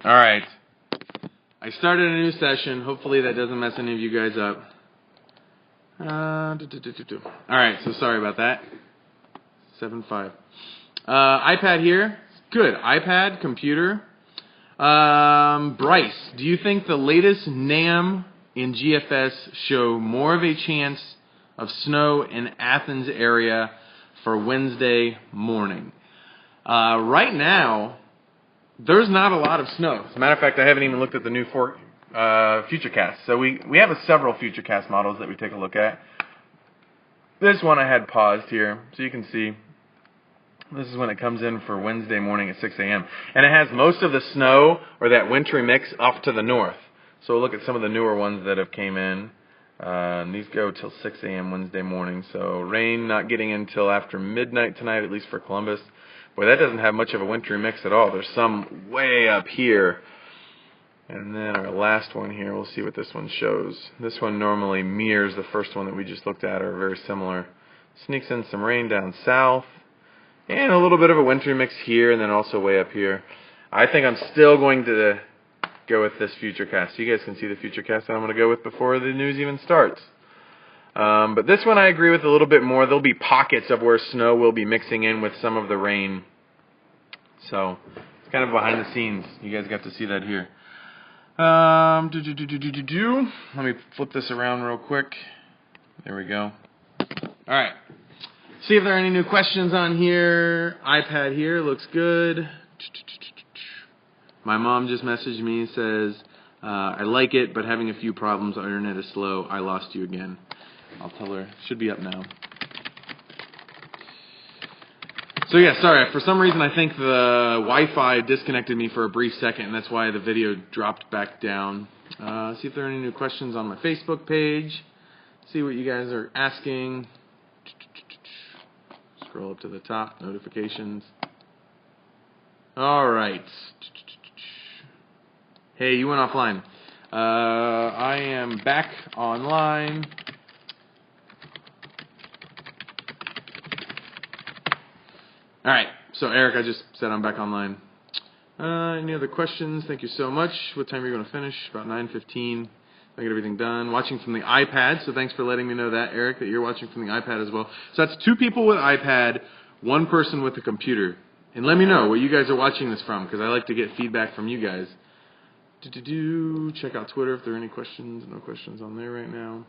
All right. I started a new session. Hopefully that doesn't mess any of you guys up. All right, so sorry about that. 7.5. iPad here. Good. iPad, computer. Bryce, do you think the latest NAM in GFS show more of a chance of snow in Athens area for Wednesday morning? Right now, there's not a lot of snow. As a matter of fact, I haven't even looked at the new Futurecast. So we have several Futurecast models that we take a look at. This one I had paused here, so you can see. This is when it comes in for Wednesday morning at 6 a.m. And it has most of the snow, or that wintry mix, off to the north. So we'll look at some of the newer ones that have came in. And these go till 6 a.m. Wednesday morning. So rain not getting in till after midnight tonight, at least for Columbus. Boy, that doesn't have much of a wintry mix at all. There's some way up here. And then our last one here, we'll see what this one shows. This one normally mirrors the first one that we just looked at, or very similar. Sneaks in some rain down south. And a little bit of a wintry mix here, and then also way up here. I think I'm still going to go with this Futurecast. You guys can see the Futurecast that I'm going to go with before the news even starts. But this one I agree with a little bit more. There'll be pockets of where snow will be mixing in with some of the rain. So it's kind of behind the scenes. You guys got to see that here. Let me flip this around real quick. There we go. All right. See if there are any new questions on here. iPad here looks good. My mom just messaged me and says, I like it, but having a few problems. Our internet is slow. I lost you again. I'll tell her. Should be up now. So yeah, sorry. For some reason, I think the Wi-Fi disconnected me for a brief second, and that's why the video dropped back down. See if there are any new questions on my Facebook page. See what you guys are asking. Scroll up to the top, notifications. All right. Hey, you went offline. I am back online. All right. So, Eric, I just said I'm back online. Any other questions? Thank you so much. What time are you going to finish? About 9:15. I get everything done. Watching from the iPad, so thanks for letting me know that, Eric, that you're watching from the iPad as well. So that's 2 people with iPad, 1 person with a computer. And let me know where you guys are watching this from, because I like to get feedback from you guys. Check out Twitter if there are any questions. No questions on there right now.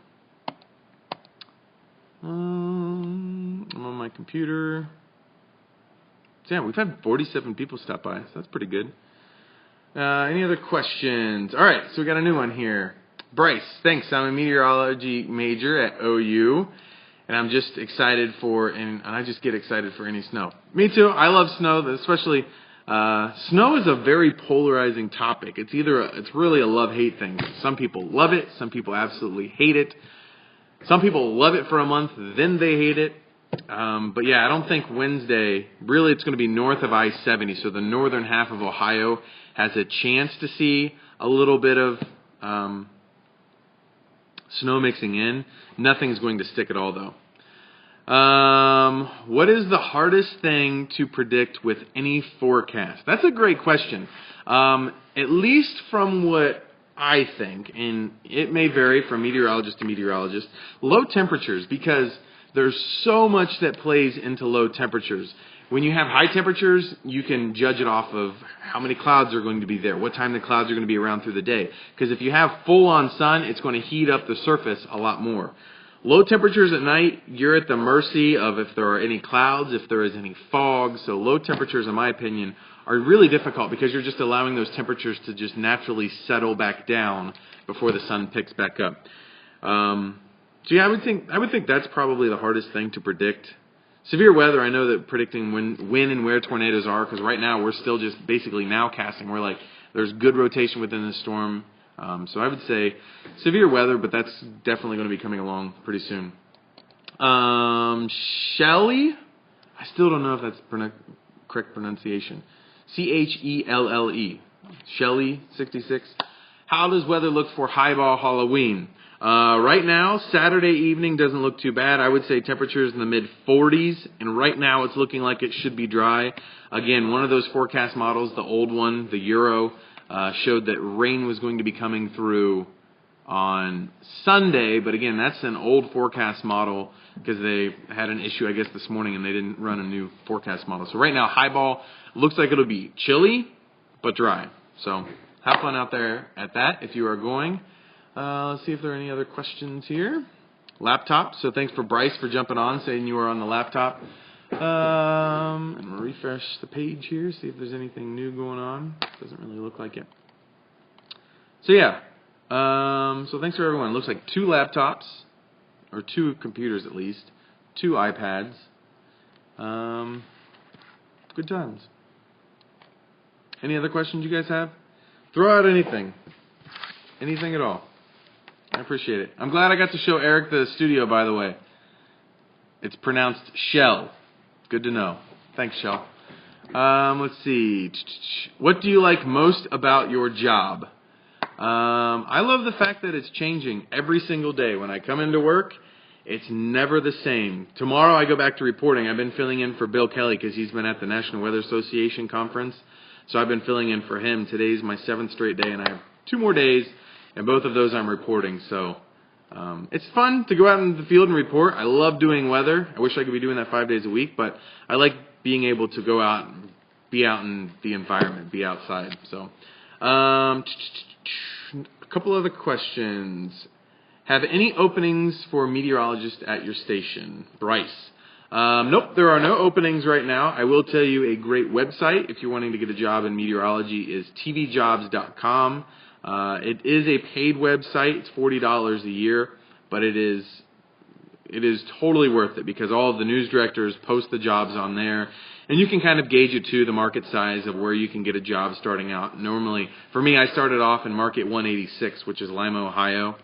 I'm on my computer. So yeah, we've had 47 people stop by, so that's pretty good. Any other questions? All right, so we got a new one here. Bryce, thanks. I'm a meteorology major at OU, and I'm just excited and I just get excited for any snow. Me too. I love snow, especially snow is a very polarizing topic. It's really a love-hate thing. Some people love it. Some people absolutely hate it. Some people love it for a month, then they hate it. But yeah, I don't think Wednesday, really it's going to be north of I-70, so the northern half of Ohio has a chance to see a little bit of snow mixing in. Nothing's going to stick at all, though. What is the hardest thing to predict with any forecast? That's a great question. At least from what I think, and it may vary from meteorologist to meteorologist, low temperatures, because there's so much that plays into low temperatures. When you have high temperatures, you can judge it off of how many clouds are going to be there, what time the clouds are going to be around through the day. Because if you have full-on sun, it's going to heat up the surface a lot more. Low temperatures at night, you're at the mercy of if there are any clouds, if there is any fog. So low temperatures, in my opinion, are really difficult because you're just allowing those temperatures to just naturally settle back down before the sun picks back up. So yeah, I would think that's probably the hardest thing to predict. Severe weather, I know that predicting when and where tornadoes are, because right now we're still just basically nowcasting. We're like, there's good rotation within the storm. So I would say severe weather, but that's definitely going to be coming along pretty soon. Shelley? I still don't know if that's correct pronunciation. Chelle. Shelley, 66. How does weather look for highball Halloween? Right now, Saturday evening doesn't look too bad. I would say temperatures in the mid-40s, and right now it's looking like it should be dry. Again, one of those forecast models, the old one, the Euro, showed that rain was going to be coming through on Sunday, but again, that's an old forecast model because they had an issue, I guess, this morning, and they didn't run a new forecast model. So right now, highball looks like it'll be chilly but dry. So have fun out there at that if you are going. Let's see if there are any other questions here. Laptop. So thanks for Bryce for jumping on, saying you were on the laptop. And refresh the page here, see if there's anything new going on. Doesn't really look like it. So yeah. So thanks for everyone. It looks like 2 laptops, or 2 computers at least, 2 iPads. Good times. Any other questions you guys have? Throw out anything. Anything at all. I appreciate it. I'm glad I got to show Eric the studio, by the way. It's pronounced Shell. Good to know. Thanks, Shell. Let's see. What do you like most about your job? I love the fact that it's changing every single day. When I come into work, it's never the same. Tomorrow I go back to reporting. I've been filling in for Bill Kelly because he's been at the National Weather Association conference. So I've been filling in for him. Today's my 7th straight day, and I have 2 more days, and both of those I'm reporting. So it's fun to go out in the field and report. I love doing weather. I wish I could be doing that 5 days a week, but I like being able to go out and be out in the environment, be outside. So a couple other questions. Have any openings for meteorologists at your station? Bryce. Nope, there are no openings right now. I will tell you a great website if you're wanting to get a job in meteorology is tvjobs.com. It is a paid website. It's $40 a year, but it is totally worth it because all of the news directors post the jobs on there, and you can kind of gauge it to the market size of where you can get a job starting out. Normally, for me, I started off in market 186, which is Lima, Ohio.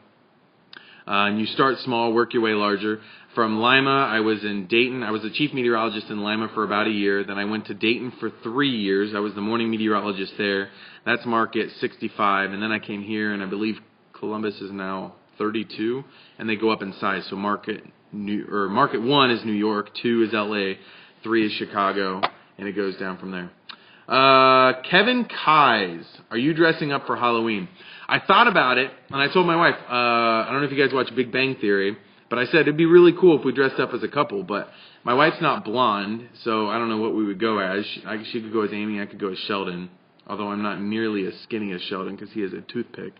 And you start small, work your way larger. From Lima, I was in Dayton. I was the chief meteorologist in Lima for about a year. Then I went to Dayton for 3 years. I was the morning meteorologist there. That's market 65. And then I came here, and I believe Columbus is now 32, and they go up in size. So market 1 is New York, 2 is LA, 3 is Chicago, and it goes down from there. Kevin Kais, are you dressing up for Halloween? I thought about it, and I told my wife, I don't know if you guys watch Big Bang Theory, but I said it'd be really cool if we dressed up as a couple, but my wife's not blonde, so I don't know what we would go as. She could go as Amy, I could go as Sheldon, although I'm not nearly as skinny as Sheldon because he has a toothpick.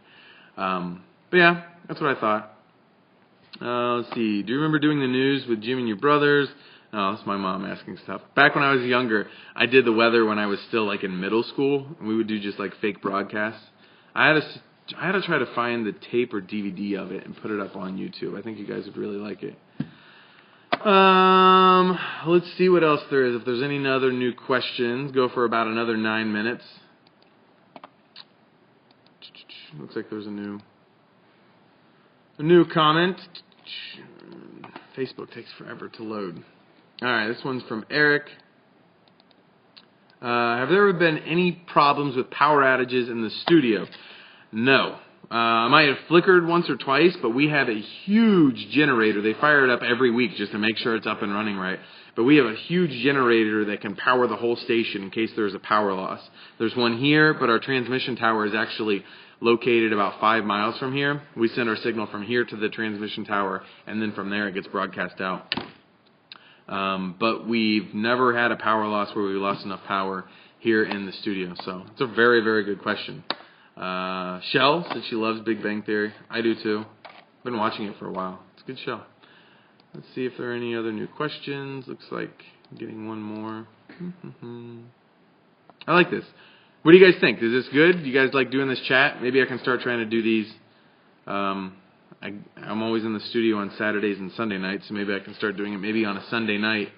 But yeah, that's what I thought. Let's see, do you remember doing the news with Jim and your brothers? No, that's my mom asking stuff. Back when I was younger, I did the weather when I was still like in middle school, and we would do just like fake broadcasts. I had to try to find the tape or DVD of it and put it up on YouTube. I think you guys would really like it. Let's see what else there is. If there's any other new questions, go for about another 9 minutes. Looks like there's a new comment. Facebook takes forever to load. All right, this one's from Eric. Have there ever been any problems with power outages in the studio? No. I might have flickered once or twice, but we have a huge generator. They fire it up every week just to make sure it's up and running right. But we have a huge generator that can power the whole station in case there's a power loss. There's one here, but our transmission tower is actually located about 5 miles from here. We send our signal from here to the transmission tower, and then from there it gets broadcast out. But we've never had a power loss where we lost enough power here in the studio. So it's a very, very good question. Shell said she loves Big Bang Theory. I do too. Been watching it for a while. It's a good show. Let's see if there are any other new questions. Looks like I'm getting one more. I like this. What do you guys think? Is this good? Do you guys like doing this chat? Maybe I can start trying to do these. I'm always in the studio on Saturdays and Sunday nights, so maybe I can start doing it maybe on a Sunday night.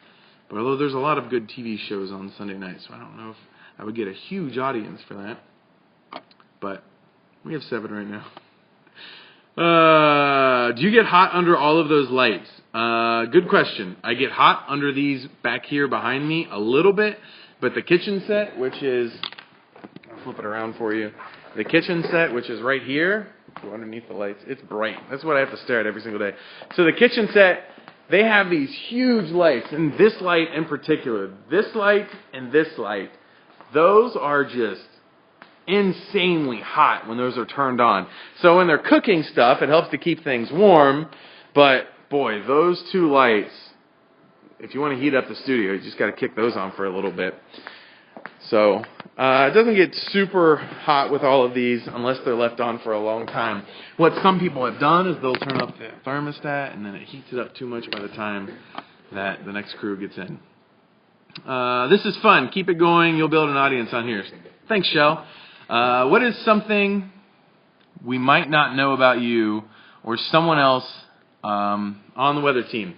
But although there's a lot of good TV shows on Sunday nights, so I don't know if I would get a huge audience for that. But we have 7 right now. Do you get hot under all of those lights? Good question. I get hot under these back here behind me a little bit, but the kitchen set, which is, I'll flip it around for you. The kitchen set, which is right here, go underneath the lights, it's bright. That's what I have to stare at every single day. So the kitchen set, they have these huge lights, and this light in particular, this light and this light, those are just insanely hot when those are turned on. So when they're cooking stuff, it helps to keep things warm. But, boy, those two lights, if you want to heat up the studio, you just got to kick those on for a little bit. So it doesn't get super hot with all of these unless they're left on for a long time. What some people have done is they'll turn up the thermostat, and then it heats it up too much by the time that the next crew gets in. This is fun. Keep it going. You'll build an audience on here. Thanks, Shell. What is something we might not know about you or someone else on the weather team?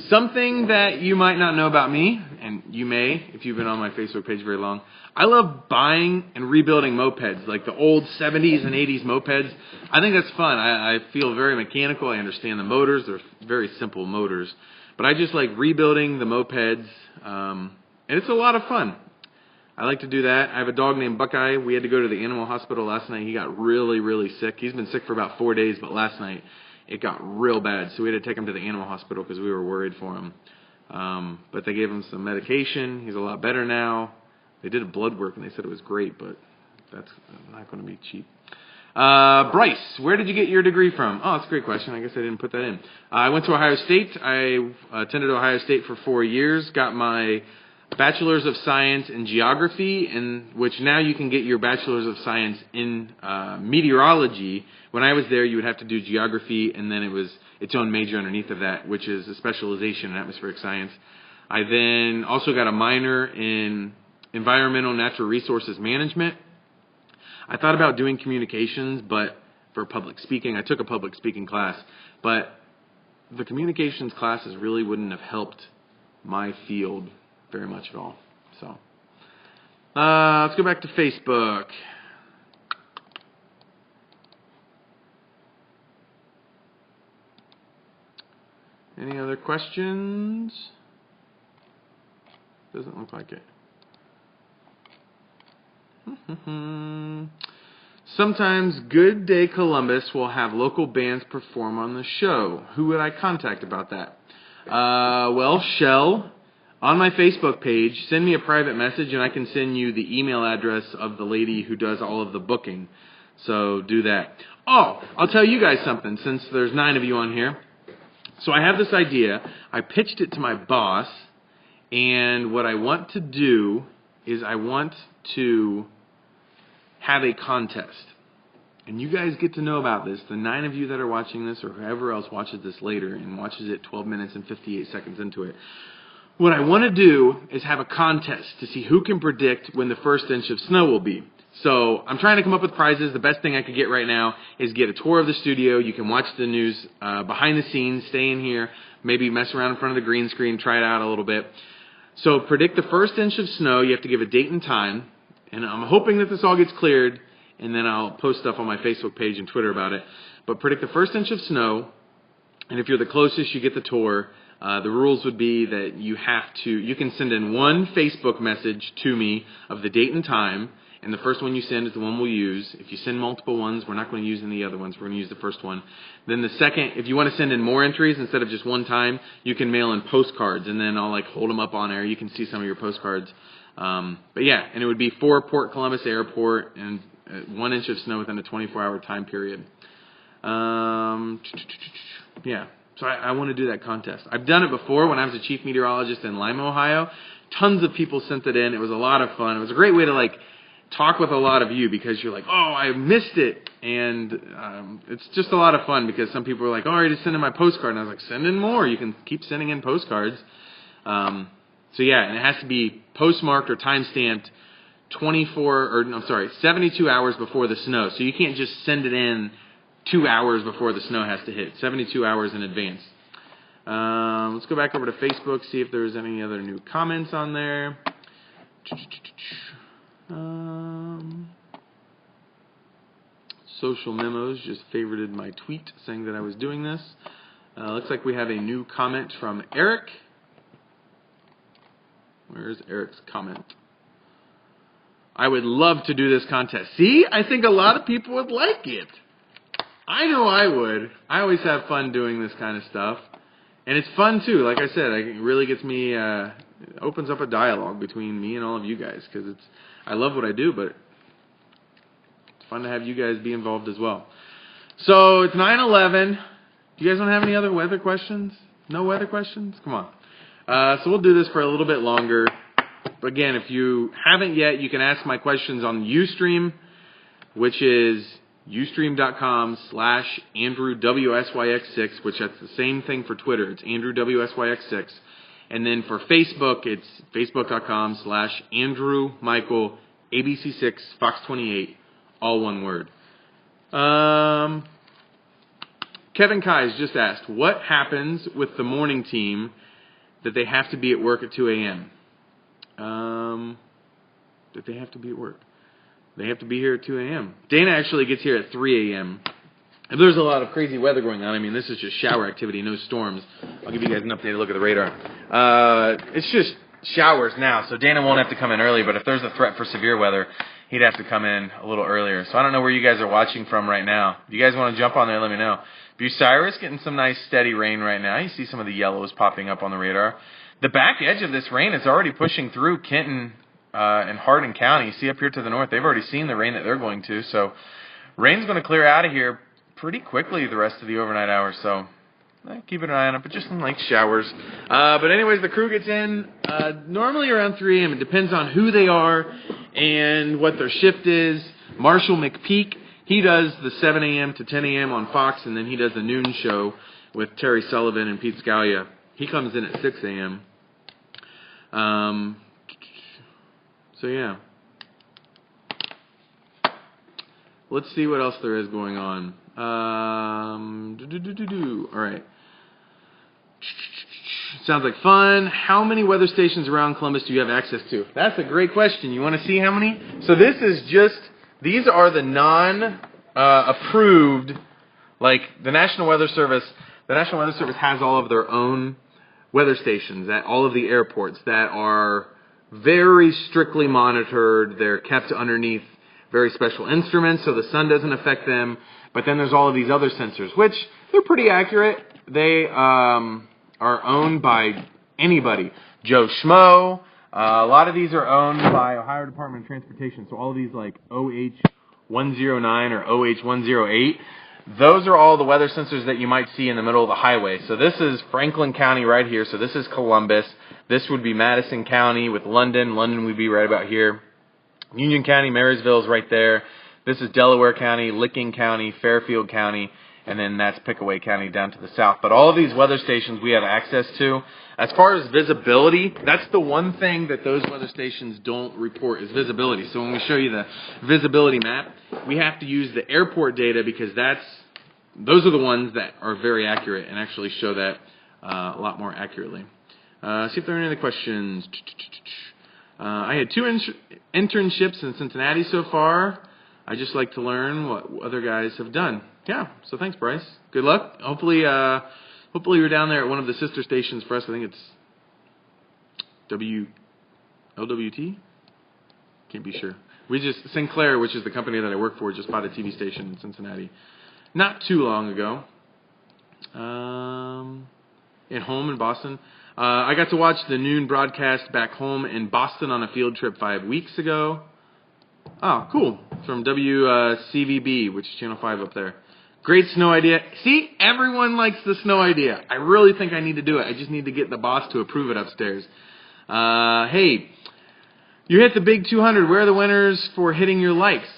Something that you might not know about me, and you may if you've been on my Facebook page very long. I love buying and rebuilding mopeds, like the old 70s and 80s mopeds. I think that's fun. I feel very mechanical. I understand the motors. They're very simple motors. But I just like rebuilding the mopeds, and it's a lot of fun. I like to do that. I have a dog named Buckeye. We had to go to the animal hospital last night. He got really, really sick. He's been sick for about 4 days, but last night it got real bad. So we had to take him to the animal hospital because we were worried for him. But they gave him some medication. He's a lot better now. They did a blood work, and they said it was great, but that's not going to be cheap. Bryce, where did you get your degree from? Oh, that's a great question. I guess I didn't put that in. I went to Ohio State. I attended Ohio State for 4 years, got my Bachelor's of Science in Geography, in which now you can get your Bachelor's of Science in Meteorology. When I was there, you would have to do Geography, and then it was its own major underneath of that, which is a specialization in Atmospheric Science. I then also got a minor in Environmental Natural Resources Management. I thought about doing communications, but for public speaking, I took a public speaking class, but the communications classes really wouldn't have helped my field very much at all. So let's go back to Facebook. Any other questions? Doesn't look like it. Sometimes Good Day Columbus will have local bands perform on the show. Who would I contact about that? Well, Shell, on my Facebook page, send me a private message and I can send you the email address of the lady who does all of the booking. So do that. Oh, I'll tell you guys something since there's 9 of you on here. So I have this idea. I pitched it to my boss, and what I want to do is I want to have a contest. And you guys get to know about this, the 9 of you that are watching this or whoever else watches this later and watches it 12 minutes and 58 seconds into it. What I want to do is have a contest to see who can predict when the first inch of snow will be. So I'm trying to come up with prizes. The best thing I could get right now is get a tour of the studio. You can watch the news behind the scenes, stay in here, maybe mess around in front of the green screen, try it out a little bit. So predict the first inch of snow. You have to give a date and time. And I'm hoping that this all gets cleared, and then I'll post stuff on my Facebook page and Twitter about it. But predict the first inch of snow, and if you're the closest, you get the tour. The rules would be that you can send in one Facebook message to me of the date and time, and the first one you send is the one we'll use. If you send multiple ones, we're not going to use any other ones. We're going to use the first one. Then the second, if you want to send in more entries instead of just one time, you can mail in postcards, and then I'll hold them up on air. You can see some of your postcards. But yeah, and it would be for Port Columbus Airport and 1 inch of snow within a 24-hour time period. Yeah, so I want to do that contest. I've done it before when I was a chief meteorologist in Lima, Ohio. Tons of people sent it in. It was a lot of fun. It was a great way to talk with a lot of you because you're like, oh, I missed it. And it's just a lot of fun because some people are like, oh, I already sent in my postcard. And I was like, send in more. You can keep sending in postcards. So yeah, and it has to be postmarked or time-stamped 72 hours before the snow. So you can't just send it in 2 hours before the snow has to hit. 72 hours in advance. Let's go back over to Facebook, see if there's any other new comments on there. Social Memos just favorited my tweet saying that I was doing this. Looks like we have a new comment from Eric. Where's Eric's comment? I would love to do this contest. See? I think a lot of people would like it. I know I would. I always have fun doing this kind of stuff. And it's fun, too. Like I said, it really gets me, it opens up a dialogue between me and all of you guys. Because I love what I do, but fun to have you guys be involved as well. So it's 9/11. Do you guys don't have any other weather questions? No weather questions? Come on. So we'll do this for a little bit longer. But again, if you haven't yet, you can ask my questions on Ustream, which is ustream.com/AndrewWSYX6, which that's the same thing for Twitter. It's AndrewWSYX6. And then for Facebook, it's facebook.com/AndrewMichaelABC6Fox28, all one word. Kevin Kai's just asked, what happens with the morning team that they have to be at work at 2 a.m.? That they have to be at work. They have to be here at 2 a.m. Dana actually gets here at 3 a.m. If there's a lot of crazy weather going on, I mean, this is just shower activity, no storms. I'll give you guys an updated look at the radar. It's just showers now, so Dana won't have to come in early, but if there's a threat for severe weather, he'd have to come in a little earlier. So I don't know where you guys are watching from right now. If you guys want to jump on there, let me know. Bucyrus getting some nice steady rain right now. You see some of the yellows popping up on the radar. The back edge of this rain is already pushing through Kenton and Hardin County. You see up here to the north, they've already seen the rain that they're going to. So rain's going to clear out of here pretty quickly the rest of the overnight hours. So keep an eye on it, but just some light showers. But anyways, the crew gets in normally around 3 a.m. It depends on who they are and what their shift is. Marshall McPeak, he does the 7 a.m. to 10 a.m. on Fox, and then he does the noon show with Terry Sullivan and Pete Scalia. He comes in at 6 a.m. So, yeah. Let's see what else there is going on. All right. Sounds like fun. How many weather stations around Columbus do you have access to? That's a great question. You want to see how many? So this is just, these are the non-approved, like the National Weather Service. The National Weather Service has all of their own weather stations at all of the airports that are very strictly monitored. They're kept underneath very special instruments so the sun doesn't affect them. But then there's all of these other sensors, which they're pretty accurate. They are owned by anybody. Joe Schmo. A lot of these are owned by Ohio Department of Transportation. So all of these like OH109 or OH108, those are all the weather sensors that you might see in the middle of the highway. So this is Franklin County right here. So this is Columbus. This would be Madison County with London. London would be right about here. Union County, Marysville is right there. This is Delaware County, Licking County, Fairfield County, and then that's Pickaway County down to the south. But all of these weather stations we have access to. As far as visibility, that's the one thing that those weather stations don't report is visibility. So when we show you the visibility map, we have to use the airport data because those are the ones that are very accurate and actually show that a lot more accurately. See if there are any other questions. I had 2 internships in Cincinnati so far. I just like to learn what other guys have done. Yeah, so thanks, Bryce. Good luck. Hopefully you're down there at one of the sister stations for us. I think it's LWT? Can't be sure. Sinclair, which is the company that I work for, just bought a TV station in Cincinnati not too long ago. At home in Boston. I got to watch the noon broadcast back home in Boston on a field trip 5 weeks ago. Oh, cool. From WCVB, which is Channel 5 up there. Great snow idea. See, everyone likes the snow idea. I really think I need to do it. I just need to get the boss to approve it upstairs. Hey, you hit the big 200. Where are the winners for hitting your likes?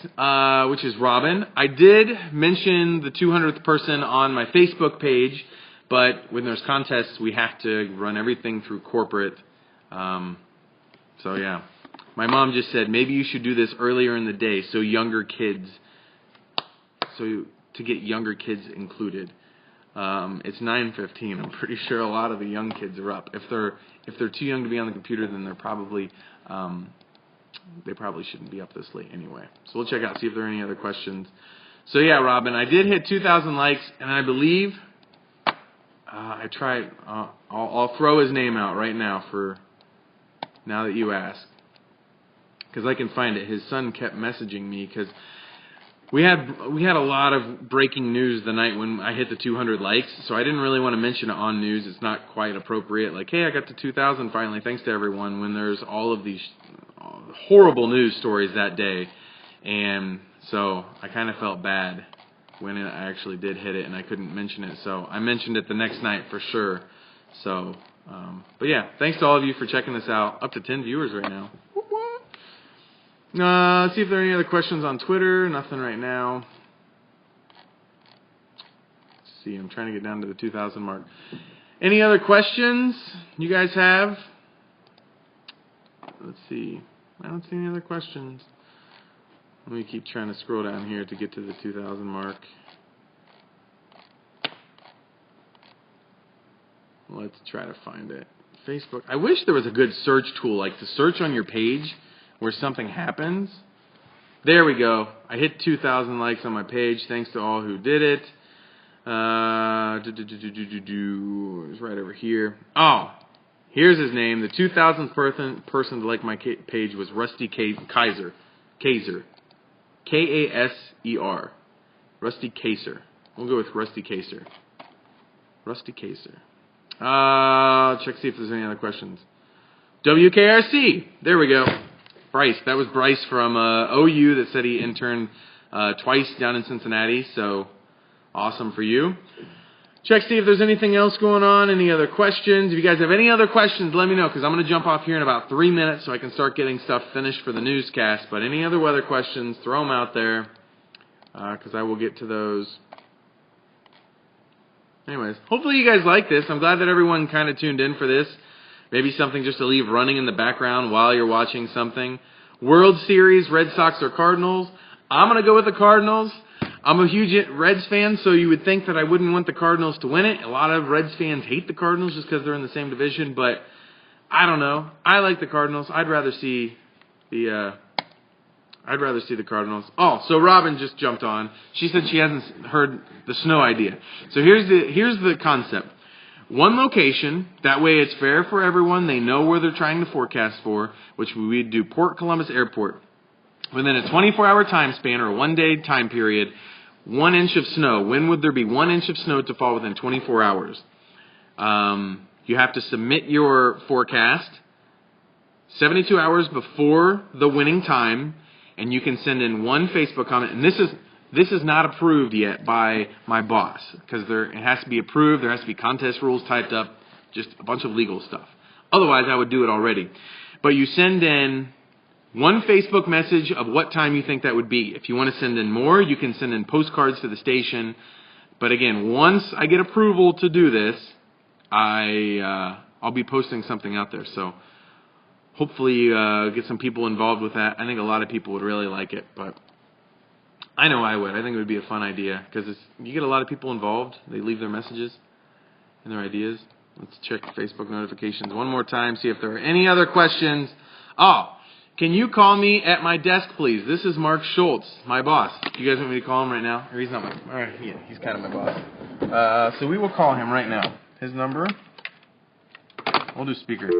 Which is Robin. I did mention the 200th person on my Facebook page, but when there's contests, we have to run everything through corporate. So, yeah. My mom just said, maybe you should do this earlier in the day so to get younger kids included. It's 9:15. I'm pretty sure a lot of the young kids are up. If they're too young to be on the computer, then they probably shouldn't be up this late anyway. So we'll check out, see if there are any other questions. So yeah, Robin, I did hit 2,000 likes, and I believe I tried. I'll throw his name out right now now that you ask. Because I can find it. His son kept messaging me because we had a lot of breaking news the night when I hit the 200 likes, so I didn't really want to mention it on news. It's not quite appropriate. Like, hey, I got to 2,000 finally, thanks to everyone, when there's all of these horrible news stories that day. And So I kind of felt bad when I actually did hit it and I couldn't mention it. So I mentioned it the next night for sure. So, but yeah, thanks to all of you for checking this out. Up to 10 viewers right now. Let's see if there are any other questions on Twitter. Nothing right now. Let's see, I'm trying to get down to the 2,000 mark. Any other questions you guys have? Let's see. I don't see any other questions. Let me keep trying to scroll down here to get to the 2,000 mark. Let's try to find it. Facebook. I wish there was a good search tool, like to search on your page where something happens. There we go. I hit 2,000 likes on my page. Thanks to all who did it. It's right over here. Oh, here's his name. The 2,000th person to like my page was Rusty Kaiser. Kaiser. K-A-S-E-R. Rusty Kaiser. We'll go with Rusty Kaiser. Rusty Kaiser. Check to see if there's any other questions. WKRC. There we go. Bryce. That was Bryce from OU that said he interned twice down in Cincinnati. So awesome for you. Check to see if there's anything else going on. Any other questions? If you guys have any other questions, let me know, because I'm going to jump off here in about 3 minutes so I can start getting stuff finished for the newscast. But any other weather questions, throw them out there, because I will get to those. Anyways, hopefully you guys like this. I'm glad that everyone kind of tuned in for this. Maybe something just to leave running in the background while you're watching something. World Series, Red Sox or Cardinals? I'm going to go with the Cardinals. I'm a huge Reds fan, so you would think that I wouldn't want the Cardinals to win it. A lot of Reds fans hate the Cardinals just because they're in the same division, but I don't know. I like the Cardinals. I'd rather see the Cardinals. Oh, so Robin just jumped on. She said she hasn't heard the snow idea. So here's the concept. One location, that way it's fair for everyone. They know where they're trying to forecast for, which we do Port Columbus Airport. Within a 24-hour time span or a one-day time period, 1 inch of snow. When would there be 1 inch of snow to fall within 24 hours? You have to submit your forecast 72 hours before the winning time, and you can send in one Facebook comment. And this is not approved yet by my boss, because it has to be approved. There has to be contest rules typed up, just a bunch of legal stuff. Otherwise, I would do it already. But you send in one Facebook message of what time you think that would be. If you want to send in more, you can send in postcards to the station. But again, once I get approval to do this, I'll be posting something out there. So hopefully get some people involved with that. I think a lot of people would really like it, but I know I would. I think it would be a fun idea because you get a lot of people involved. They leave their messages and their ideas. Let's check Facebook notifications one more time, see if there are any other questions. Oh, can you call me at my desk, please? This is Mark Schultz, my boss. Do you guys want me to call him right now? Or he's not my... All right, yeah, he's kind of my boss. So we will call him right now. His number? We'll do speaker.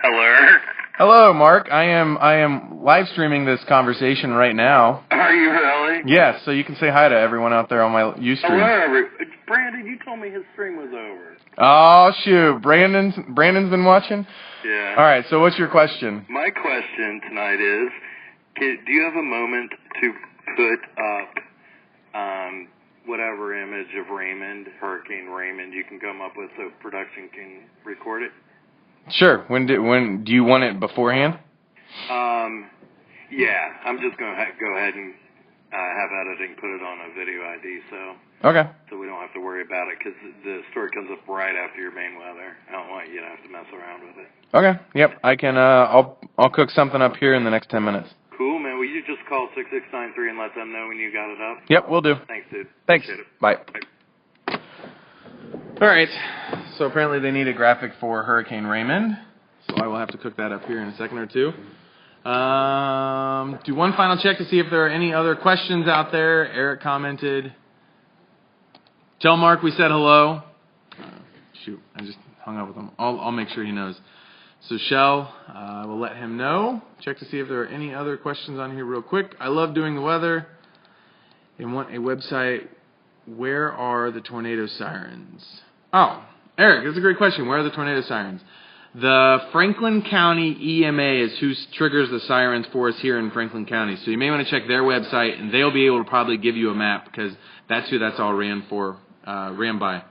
Hello? Hello, Mark. I am live streaming this conversation right now. Are you really? Yes, so you can say hi to everyone out there on my Ustream. Hello, Brandon, you told me his stream was over. Oh, shoot. Brandon's been watching? Yeah. All right, so what's your question? My question tonight is, do you have a moment to put up whatever image of Hurricane Raymond you can come up with so production can record it? Sure. When do you want it beforehand? Yeah, I'm just going to go ahead and have editing put it on a video ID, Okay. So we don't have to worry about it, because the story comes up right after your main weather. I don't want you to have to mess around with it. Okay. Yep. I can. I'll cook something up here in the next 10 minutes. Cool, man. Will you just call 6693 and let them know when you got it up? Yep, we'll do. Thanks, dude. Thanks. Appreciate it. Bye. Bye. All right. So apparently they need a graphic for Hurricane Raymond. So I will have to cook that up here in a second or two. Do one final check to see if there are any other questions out there. Eric commented. Tell Mark we said hello. Shoot, I just hung up with him. I'll make sure he knows. So Shell, we'll let him know. Check to see if there are any other questions on here real quick. I love doing the weather. They want a website. Where are the tornado sirens? Oh, Eric, that's a great question. Where are the tornado sirens? The Franklin County EMA is who triggers the sirens for us here in Franklin County. So you may want to check their website, and they'll be able to probably give you a map because that's who that's all ran by.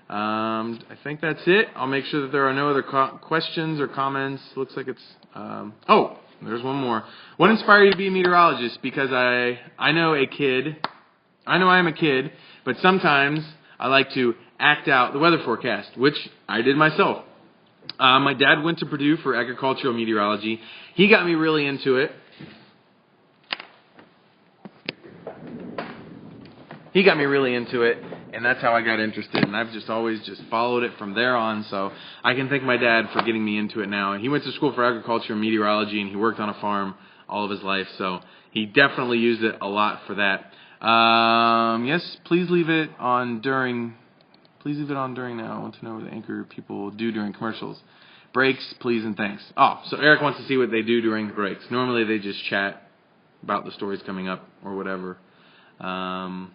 I think that's it. I'll make sure that there are no other questions or comments. Looks like it's... oh, there's one more. What inspired you to be a meteorologist? Because I know I am a kid, but sometimes I like to act out the weather forecast, which I did myself. My dad went to Purdue for agricultural meteorology. He got me really into it. And that's how I got interested. And I've just always just followed it from there on. So I can thank my dad for getting me into it now. And he went to school for agriculture and meteorology, and he worked on a farm all of his life. So he definitely used it a lot for that. Yes, please leave it on during... Please leave it on during now. I want to know what the anchor people do during commercials. Breaks, please and thanks. Oh, so Eric wants to see what they do during breaks. Normally they just chat about the stories coming up or whatever. I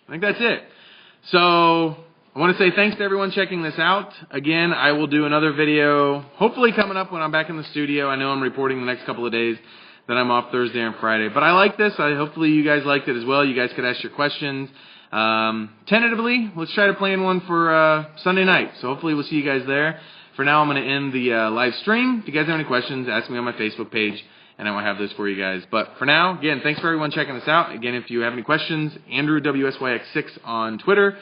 think that's it. So I want to say thanks to everyone checking this out. Again, I will do another video, hopefully coming up when I'm back in the studio. I know I'm reporting the next couple of days that I'm off Thursday and Friday. But I like this. Hopefully you guys liked it as well. You guys could ask your questions. Tentatively, let's try to plan one for Sunday night. So hopefully we'll see you guys there. For now, I'm going to end the live stream. If you guys have any questions, ask me on my Facebook page, and I will have those for you guys. But for now, again, thanks for everyone checking this out. Again, if you have any questions, Andrew WSYX6 on Twitter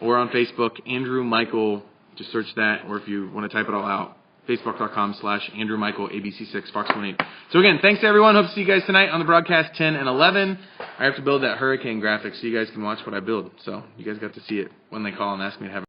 or on Facebook, Andrew Michael, just search that, or if you want to type it all out, Facebook.com/Andrew Michael ABC6 Fox18. So again, thanks to everyone. Hope to see you guys tonight on the broadcast 10 and 11. I have to build that hurricane graphic so you guys can watch what I build. So you guys got to see it when they call and ask me to have